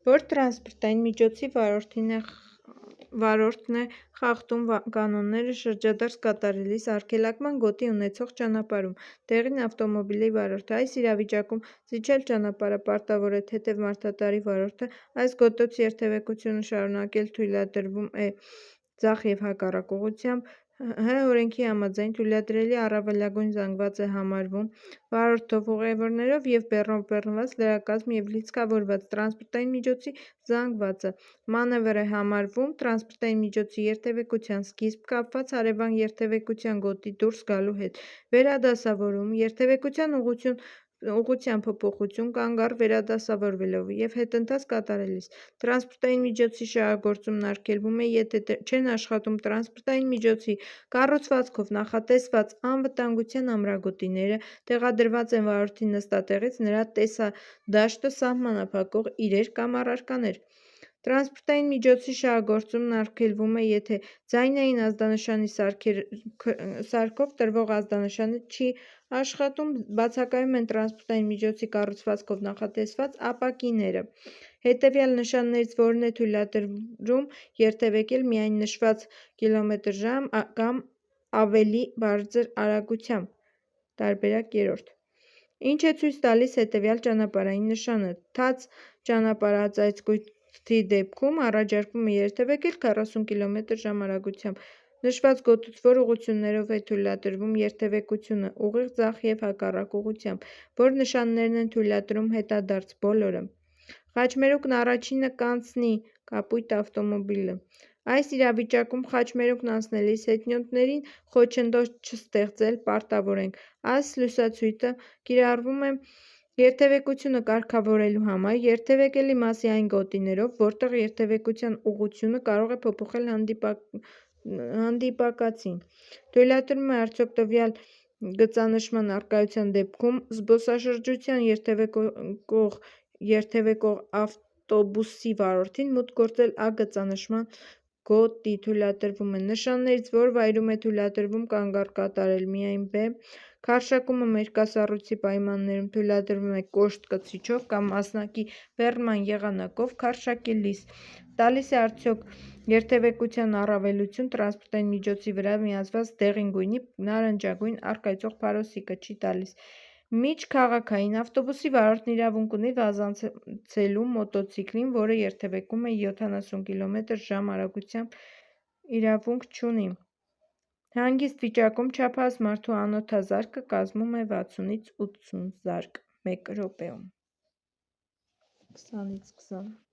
Որ տրանսպորտային միջոցի վարորդն է խախտում կանոնները շրջադարձ կատարելիս արգելակման գոտի ունեցող ճանապարհում, դեղին ավտոմոբիլի վարորդը։ Այս իրավիճակում զիջել ճանապարհը պարտավոր է թեթև մարդատարի վարորդը այս գոտոց երթևեկությունը շարունակել թույլատրվում է ձախ և հակառակ ուղղությամբ։ Հ օրենքի համաձայն թույլատրելի առավելագույն զանգված է համարվում վարորդով, ուղևորներով և բեռնված լրակազմ և լիցքավորված տրանսպորտային միջոցի զանգվածը։ Մանևր է համարվում տրանսպորտային միջոցի երթևեկության սկիզբ կապված հարևան երթևեկության գոտի դուրս գալու հետ։ Վերադասավորում երթևեկության ուղղության փոփոխություն կանգ առ վերադասավորվելով և հետընթաց կատարելիս։ Տրանսպորտային միջոցի շահագործումն արգելվում է, եթե չեն աշխատում տրանսպորտային միջոցի կառուցվածքով նախատեսված անվտանգության ամրագոտիները, տեղադրված են վարորդի նստատեղից նրա տեսադաշտը սահմանափակող իրեր կամ առարկաներ։ Տրանսպորտային միջոցի շահագործումն արգելվում է, եթե ձայնային ազդանշանի սարքով տրվող ազդանշանը չի աշխատում, բացակայում են տրանսպորտային միջոցի կառուցվածքով նախատեսված ապակիները։ Հետևյալ նշաններից որն է թույլատրում երթևեկել միայն նշված կմ/ժ կամ ավելի բարձր արագությամբ (տարբերակ 3)։ Ինչ է ցույց տալիս հետևյալ ճանապարհային նշանը։ Թաց ճանապարհածայցքույթի դեպքում առաջարկվում է երթևեկել 40 կմ/ժ արագությամբ։ Նշված գոտուց որ ուղղություններով է թույլատրվում երթևեկությունը՝ ուղիղ ձախ և հակառակ ուղղությամբ։ Որ նշաններն են թույլատրում հետադարձ բոլորը։ Խաչմերուկն առաջինը կանցնի կապույտ ավտոմոբիլը։ Այս իրավիճակում խաչմերուկն անցնելիս հետիոտներին խոչընդոտ չստեղծել պարտավոր ենք։ Այս լուսացույցը կիրառվում է երթևեկությունը կարգավորելու համար երթևեկելի մասի այն գոտիներով, որտեղ երթևեկության ուղղությունը կարող է փոփոխել հանդիպակացին։ Թույլատրվում է արդյոք տվյալ գծանշման առկայության դեպքում զբոսաշրջության երթևեկող ավտոբուսի վարորդին մուտք գործել Ա գծանշման գոտի։ Թույլատրվում է։ Նշաններից որ վայրում է թույլատրվում կանգ առ կատարել միայն Բ. Քարշակումը մերկասառույցի պայմաններում թույլատրվում է կոշտ կցիչով կամ մասնակի բեռնման եղանակով քարշակելիս։ Տալիս է արդյոք երթևեկության առավելություն տրանսպորտային միջոցի վրա միացված դեղին գույնի նարնջագույն առկայծող փարոսիկը չի տալիս։ Միջքաղաքային ավտոբուսի վարորդն իրավունք ունի վազանցելու մոտոցիկլին, որը երթևեկում է 70 կմ/ժ արագությամբ իրավունք չունի։ Հանգիստ վիճակում չափահաս մարդու անօդազարկը կազմում է 60-80 զարկ (1 րոպեում)։ 20-20